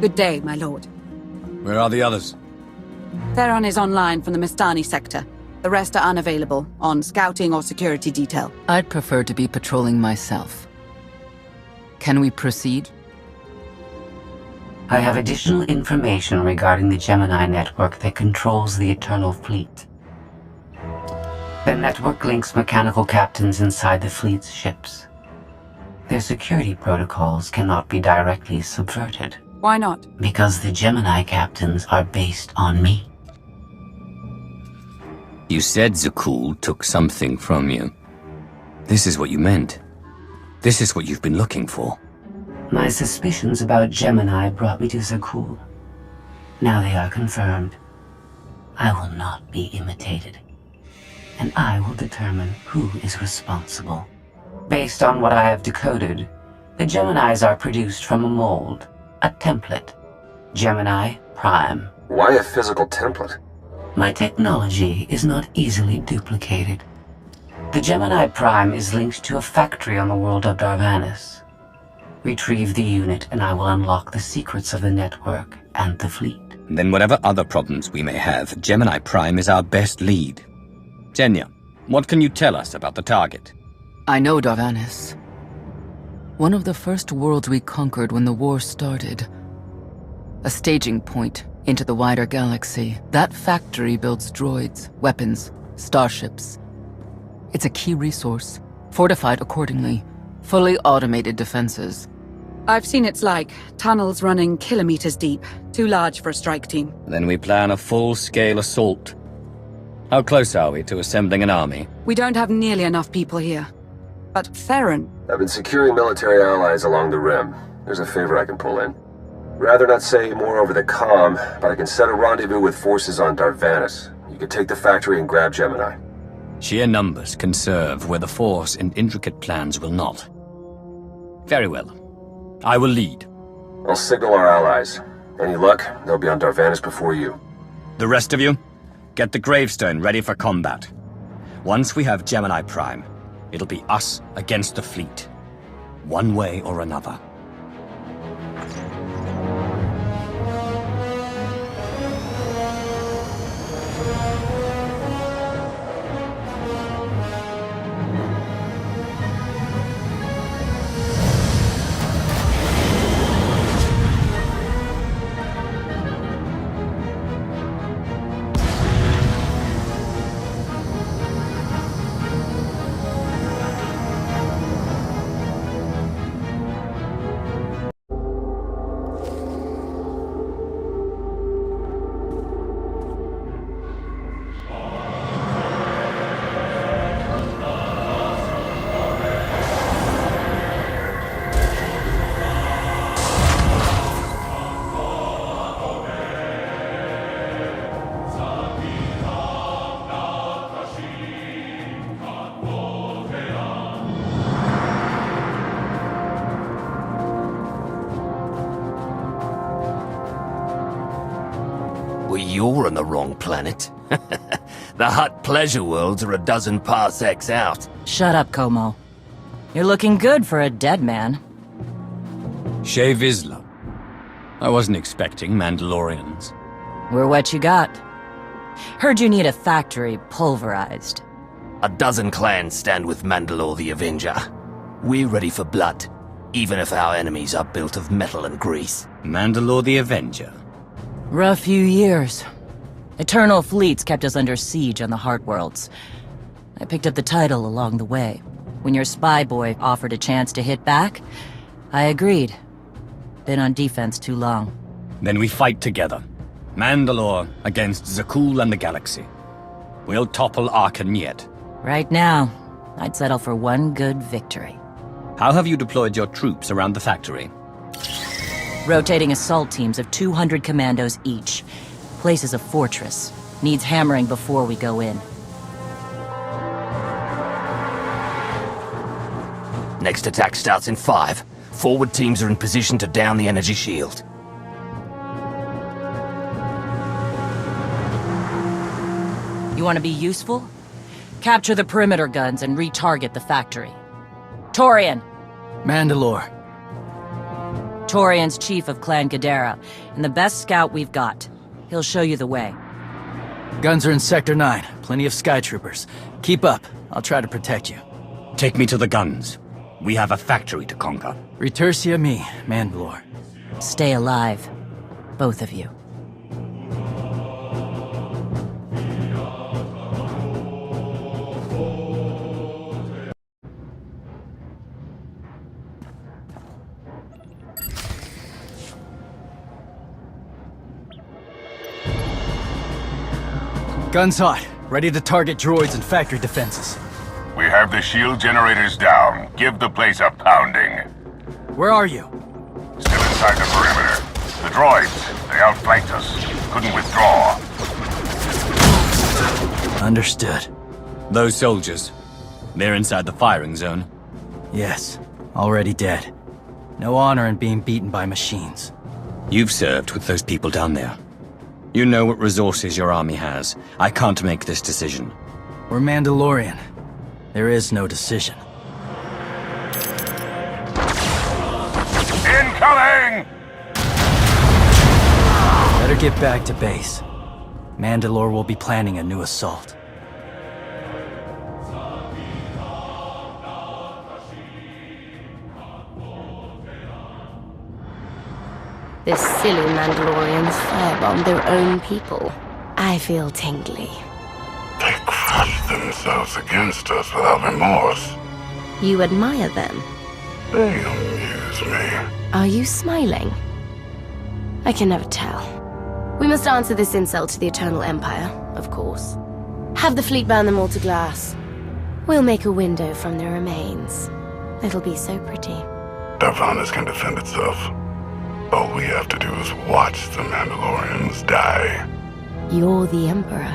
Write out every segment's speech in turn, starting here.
Good day, my lord. Where are the others? Theron is online from the Mistani sector. The rest are unavailable, on scouting or security detail. I'd prefer to be patrolling myself. Can we proceed? I have additional information regarding the Gemini network that controls the Eternal Fleet. The network links mechanical captains inside the fleet's ships. Their security protocols cannot be directly subverted. Why not? Because the Gemini captains are based on me. You said Zakul took something from you. This is what you meant. This is what you've been looking for. My suspicions about Gemini brought me to Zakul. Now they are confirmed. I will not be imitated. And I will determine who is responsible. Based on what I have decoded, the Geminis are produced from a mold, a template. Gemini Prime. Why a physical template? My technology is not easily duplicated. The Gemini Prime is linked to a factory on the world of Darvanis. Retrieve the unit and I will unlock the secrets of the network and the fleet. Then whatever other problems we may have, Gemini Prime is our best lead. Jenya, what can you tell us about the target? I know Darvanis. One of the first worlds we conquered when the war started. A staging point into the wider galaxy. That factory builds droids, weapons, starships. It's a key resource, fortified accordingly, fully automated defenses. I've seen its like, tunnels running kilometers deep, too large for a strike team. Then we plan a full-scale assault. How close are we to assembling an army? We don't have nearly enough people here. But Theron... I've been securing military allies along the rim. There's a favor I can pull in. Rather not say more over the comm, but I can set a rendezvous with forces on Darvanis. You can take the factory and grab Gemini. Sheer numbers can serve where the Force and intricate plans will not. Very well. I will lead. I'll signal our allies. Any luck, they'll be on Darvanis before you. The rest of you, get the gravestone ready for combat. Once we have Gemini Prime, it'll be us against the fleet. One way or another. Well, you're on the wrong planet. The Hutt pleasure worlds are a dozen parsecs out. Shut up, Como. You're looking good for a dead man. Shea Vizsla. I wasn't expecting Mandalorians. We're what you got. Heard you need a factory pulverized. A dozen clans stand with Mandalore the Avenger. We're ready for blood, even if our enemies are built of metal and grease. Mandalore the Avenger. Rough few years. Eternal fleets kept us under siege on the Heart Worlds. I picked up the title along the way. When your spy boy offered a chance to hit back, I agreed. Been on defense too long. Then we fight together. Mandalore against Zakul and the galaxy. We'll topple Arkan yet. Right now, I'd settle for one good victory. How have you deployed your troops around the factory? Rotating assault teams of 200 commandos each. Place is a fortress. Needs hammering before we go in. Next attack starts in 5. Forward teams are in position to down the energy shield. You want to be useful? Capture the perimeter guns and retarget the factory. Torian! Mandalore. Torian's chief of Clan Gadara, and the best scout we've got. He'll show you the way. Guns are in Sector 9. Plenty of Sky Troopers. Keep up. I'll try to protect you. Take me to the guns. We have a factory to conquer. Retursia me, Mandalore. Stay alive. Both of you. Guns hot. Ready to target droids and factory defenses. We have the shield generators down. Give the place a pounding. Where are you? Still inside the perimeter. The droids, they outflanked us. Couldn't withdraw. Understood. Those soldiers, they're inside the firing zone. Yes. Already dead. No honor in being beaten by machines. You've served with those people down there. You know what resources your army has. I can't make this decision. We're Mandalorian. There is no decision. Incoming! Better get back to base. Mandalore will be planning a new assault. The silly Mandalorians firebombed their own people. I feel tingly. They crushed themselves against us without remorse. You admire them. They amuse me. Are you smiling? I can never tell. We must answer this insult to the Eternal Empire, of course. Have the fleet burn them all to glass. We'll make a window from their remains. It'll be so pretty. Darvanus can defend itself. All we have to do is watch the Mandalorians die. You're the Emperor.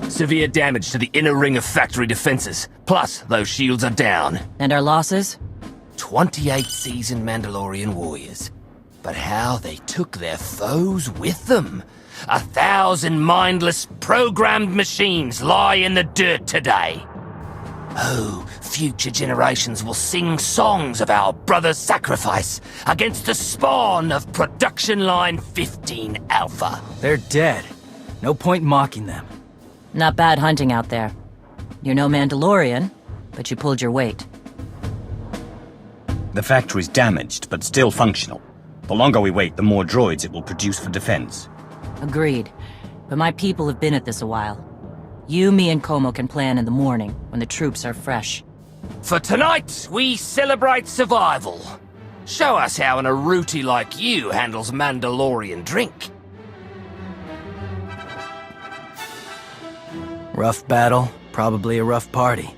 Severe damage to the inner ring of factory defenses. Plus, those shields are down. And our losses? 28 seasoned Mandalorian warriors. But how they took their foes with them. 1,000 mindless, programmed machines lie in the dirt today. Oh, future generations will sing songs of our brother's sacrifice against the spawn of Production Line 15 Alpha. They're dead. No point mocking them. Not bad hunting out there. You're no Mandalorian, but you pulled your weight. The factory's damaged, but still functional. The longer we wait, the more droids it will produce for defense. Agreed. But my people have been at this a while. You, me, and Como can plan in the morning, when the troops are fresh. For tonight, we celebrate survival. Show us how an Aruti like you handles Mandalorian drink. Rough battle, probably a rough party.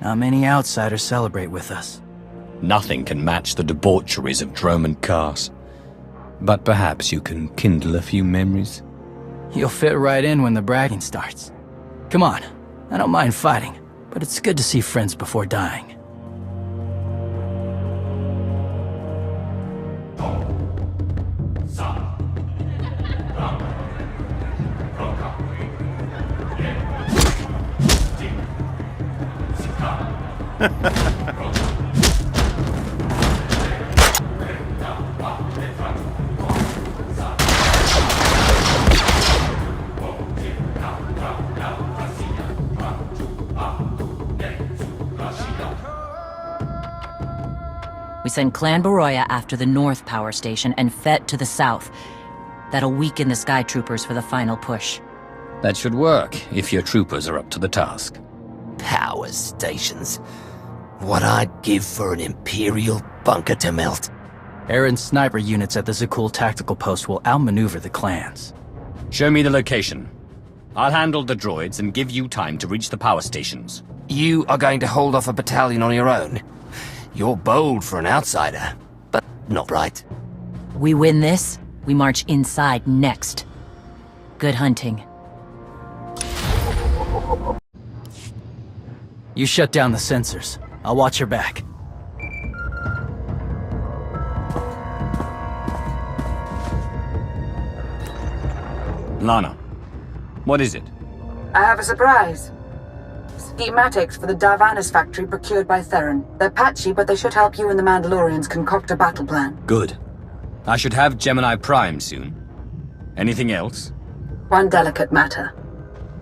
Not many outsiders celebrate with us. Nothing can match the debaucheries of Dromund Kaas. But perhaps you can kindle a few memories? You'll fit right in when the bragging starts. Come on, I don't mind fighting, but it's good to see friends before dying. We send Clan Baroya after the North Power Station and Fett to the south. That'll weaken the Sky Troopers for the final push. That should work, if your troopers are up to the task. Power stations. What I'd give for an Imperial bunker to melt. Aaron's sniper units at the Zakul tactical post will outmaneuver the clans. Show me the location. I'll handle the droids and give you time to reach the power stations. You are going to hold off a battalion on your own. You're bold for an outsider, but not right. We win this, we march inside next. Good hunting. You shut down the sensors. I'll watch your back. Lana, what is it? I have a surprise. schematics for the Darvanis factory procured by Theron. They're patchy, but they should help you and the Mandalorians concoct a battle plan. Good. I should have Gemini Prime soon. Anything else? One delicate matter.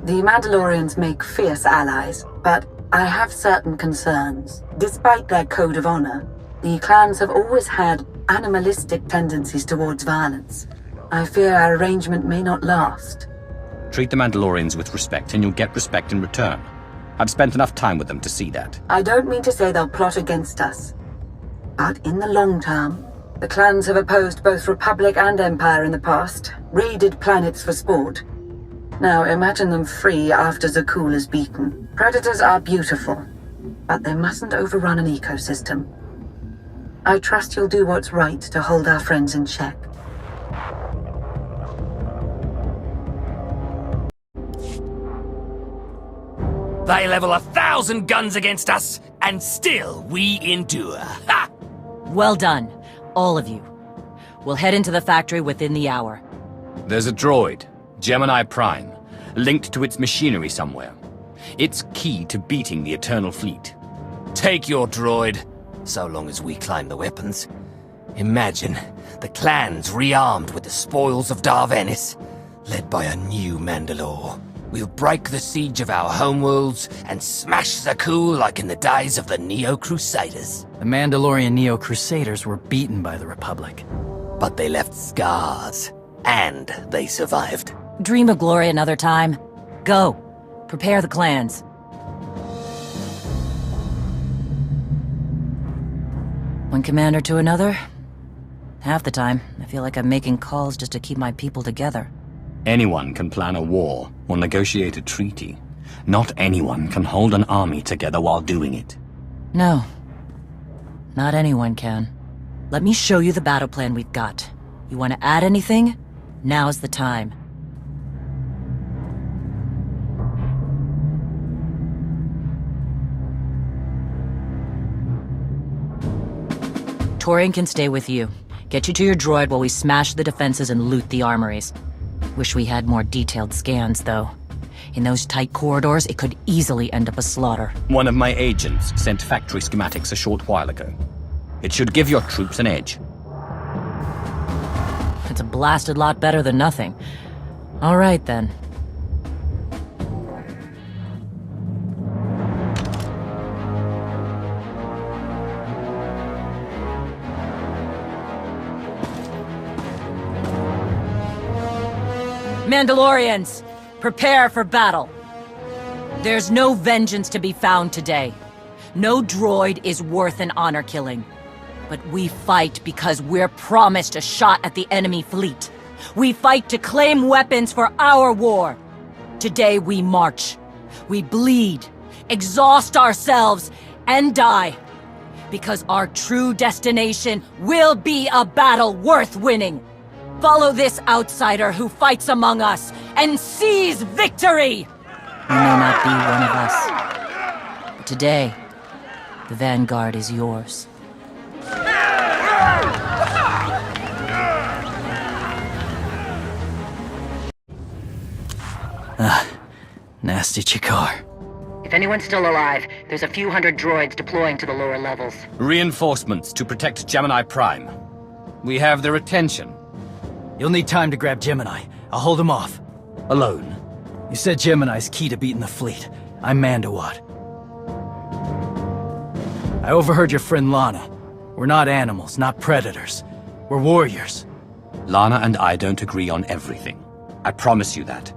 The Mandalorians make fierce allies, but I have certain concerns. Despite their code of honor, the clans have always had animalistic tendencies towards violence. I fear our arrangement may not last. Treat the Mandalorians with respect and you'll get respect in return. I've spent enough time with them to see that. I don't mean to say they'll plot against us. But in the long term, the clans have opposed both Republic and Empire in the past, raided planets for sport. Now imagine them free after Zakul is beaten. Predators are beautiful, but they mustn't overrun an ecosystem. I trust you'll do what's right to hold our friends in check. They level 1,000 guns against us, and still we endure. Ha! Well done, all of you. We'll head into the factory within the hour. There's a droid, Gemini Prime, linked to its machinery somewhere. It's key to beating the Eternal Fleet. Take your droid, so long as we climb the weapons. Imagine the clans rearmed with the spoils of Darvanis, led by a new Mandalore. We'll break the siege of our homeworlds and smash Zakul like in the days of the Neo-Crusaders. The Mandalorian Neo-Crusaders were beaten by the Republic. But they left scars, and they survived. Dream of glory another time. Go. Prepare the clans. One commander to another. Half the time, I feel like I'm making calls just to keep my people together. Anyone can plan a war or negotiate a treaty. Not anyone can hold an army together while doing it. No. Not anyone can. Let me show you the battle plan we've got. You want to add anything? Now's the time. Torian can stay with you. Get you to your droid while we smash the defenses and loot the armories. Wish we had more detailed scans, though. In those tight corridors, it could easily end up a slaughter. One of my agents sent factory schematics a short while ago. It should give your troops an edge. It's a blasted lot better than nothing. All right, then. Mandalorians, prepare for battle. There's no vengeance to be found today. No droid is worth an honor killing. But we fight because we're promised a shot at the enemy fleet. We fight to claim weapons for our war. Today we march. We bleed, exhaust ourselves, and die. Because our true destination will be a battle worth winning. Follow this outsider who fights among us and seize victory! You may not be one of us. But today, the vanguard is yours. Nasty Chikar. If anyone's still alive, there's a few hundred droids deploying to the lower levels. Reinforcements to protect Gemini Prime. We have their attention. You'll need time to grab Gemini. I'll hold him off. Alone. You said Gemini's key to beating the fleet. I'm Mandawat. I overheard your friend Lana. We're not animals, not predators. We're warriors. Lana and I don't agree on everything. I promise you that.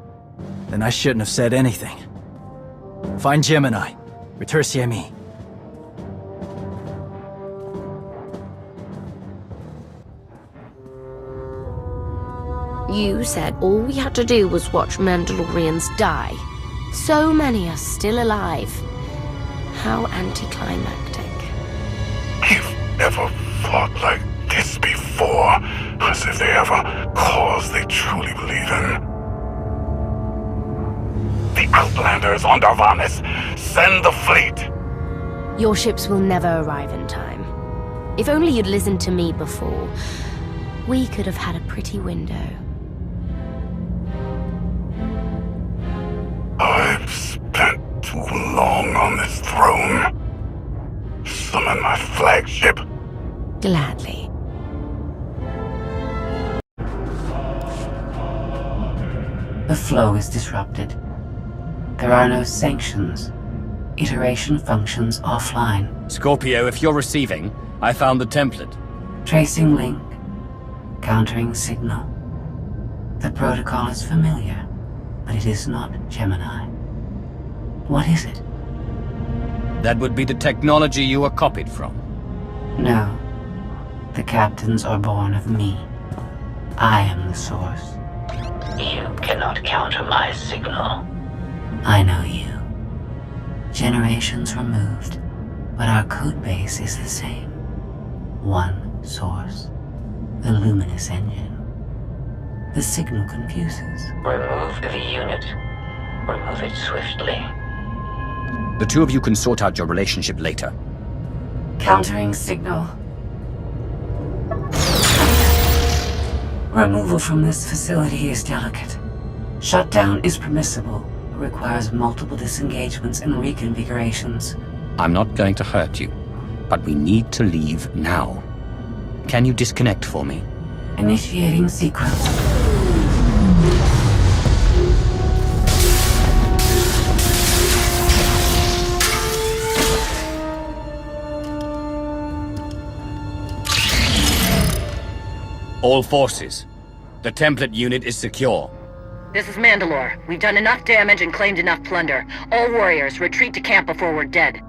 Then I shouldn't have said anything. Find Gemini. Retursi me. You said all we had to do was watch Mandalorians die. So many are still alive. How anticlimactic. You've never fought like this before, as if they have a cause they truly believe in. The Outlanders on Darvanis! Send the fleet! Your ships will never arrive in time. If only you'd listened to me before, we could have had a pretty window. I've spent too long on this throne. Summon my flagship. Gladly. The flow is disrupted. There are no sanctions. Iteration functions offline. Scorpio, if you're receiving, I found the template. Tracing link. Countering signal. The protocol is familiar, but it is not Gemini. What is it? That would be the technology you were copied from. No. The captains are born of me. I am the source. You cannot counter my signal. I know you. Generations removed, but our code base is the same. One source. The luminous engine. The signal confuses. Remove the unit. Remove it swiftly. The two of you can sort out your relationship later. Countering signal. Removal from this facility is delicate. Shutdown is permissible, but requires multiple disengagements and reconfigurations. I'm not going to hurt you, but we need to leave now. Can you disconnect for me? Initiating sequence. All forces. The template unit is secure. This is Mandalore. We've done enough damage and claimed enough plunder. All warriors, retreat to camp before we're dead.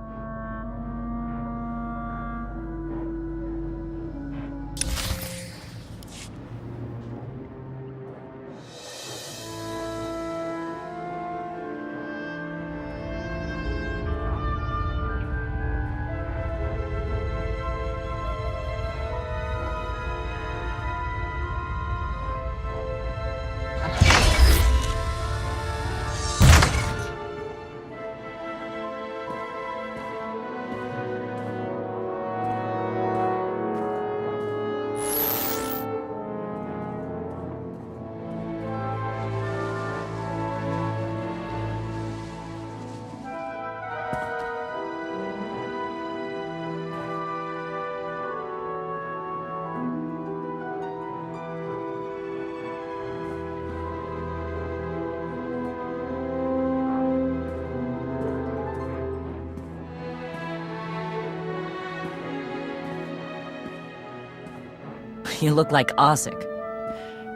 You look like Osik.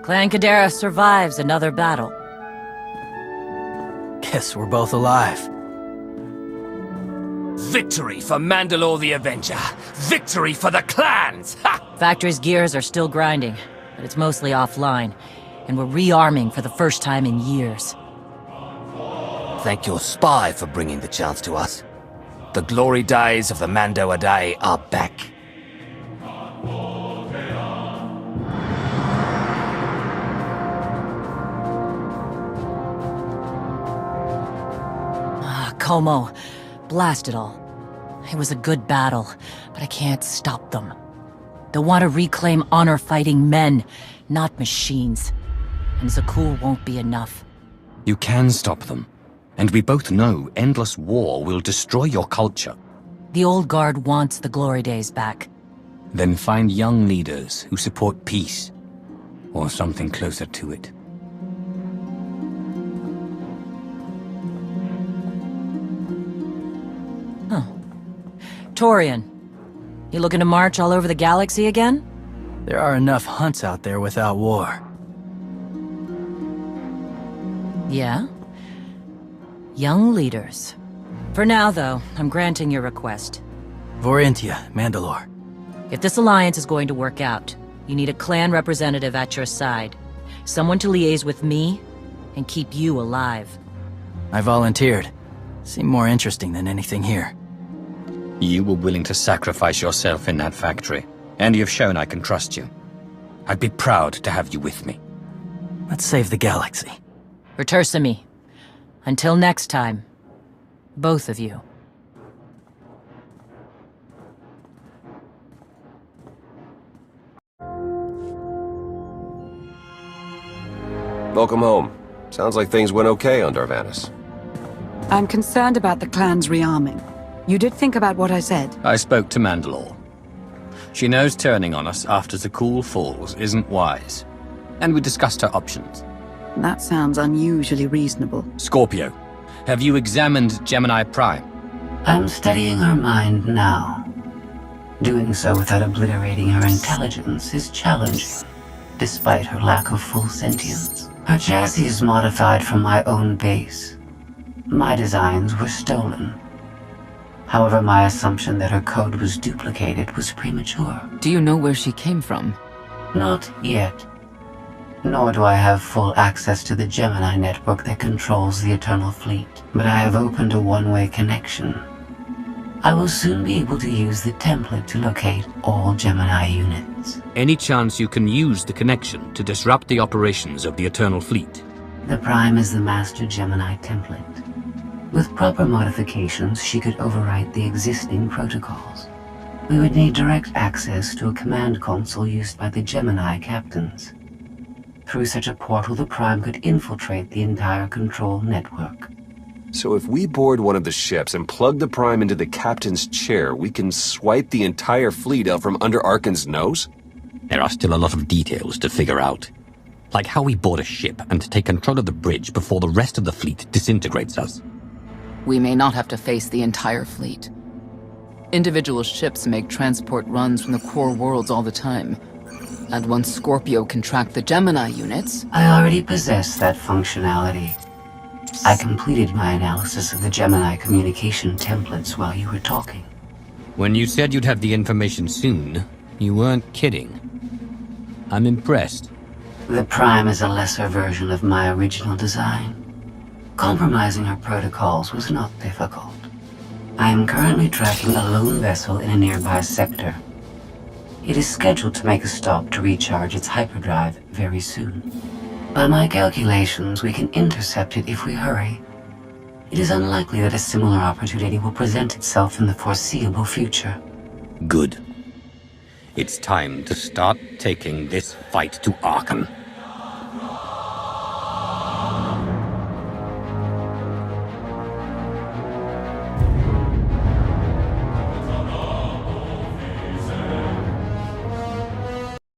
Clan Kadera survives another battle. Guess we're both alive. Victory for Mandalore the Avenger! Victory for the clans! Ha! Factory's gears are still grinding, but it's mostly offline, and we're rearming for the first time in years. Thank your spy for bringing the chance to us. The glory days of the Mando Adae are back. Como, blast it all. It was a good battle, but I can't stop them. They want to reclaim honor-fighting men, not machines. And Zakul won't be enough. You can stop them. And we both know endless war will destroy your culture. The old guard wants the glory days back. Then find young leaders who support peace. Or something closer to it. Torian, you looking to march all over the galaxy again? There are enough hunts out there without war. Yeah? Young leaders. For now, though, I'm granting your request. Vorintia, Mandalore. If this alliance is going to work out, you need a clan representative at your side. Someone to liaise with me and keep you alive. I volunteered. Seemed more interesting than anything here. You were willing to sacrifice yourself in that factory, and you've shown I can trust you. I'd be proud to have you with me. Let's save the galaxy. Return to me. Until next time, both of you. Welcome home. Sounds like things went okay on Darvanis. I'm concerned about the clan's rearming. You did think about what I said? I spoke to Mandalore. She knows turning on us after Zakul falls isn't wise. And we discussed her options. That sounds unusually reasonable. Scorpio, have you examined Gemini Prime? I'm studying her mind now. Doing so without obliterating her intelligence is challenging, despite her lack of full sentience. Her chassis is modified from my own base. My designs were stolen. However, my assumption that her code was duplicated was premature. Do you know where she came from? Not yet. Nor do I have full access to the Gemini network that controls the Eternal Fleet. But I have opened a one-way connection. I will soon be able to use the template to locate all Gemini units. Any chance you can use the connection to disrupt the operations of the Eternal Fleet? The Prime is the master Gemini template. With proper modifications, she could overwrite the existing protocols. We would need direct access to a command console used by the Gemini captains. Through such a portal, the Prime could infiltrate the entire control network. So if we board one of the ships and plug the Prime into the captain's chair, we can swipe the entire fleet out from under Arkan's nose? There are still a lot of details to figure out. Like how we board a ship and take control of the bridge before the rest of the fleet disintegrates us. We may not have to face the entire fleet. Individual ships make transport runs from the core worlds all the time. And once Scorpio can track the Gemini units... I already possess that functionality. I completed my analysis of the Gemini communication templates while you were talking. When you said you'd have the information soon, you weren't kidding. I'm impressed. The Prime is a lesser version of my original design. Compromising her protocols was not difficult. I am currently tracking a lone vessel in a nearby sector. It is scheduled to make a stop to recharge its hyperdrive very soon. By my calculations, we can intercept it if we hurry. It is unlikely that a similar opportunity will present itself in the foreseeable future. Good. It's time to start taking this fight to Arkham.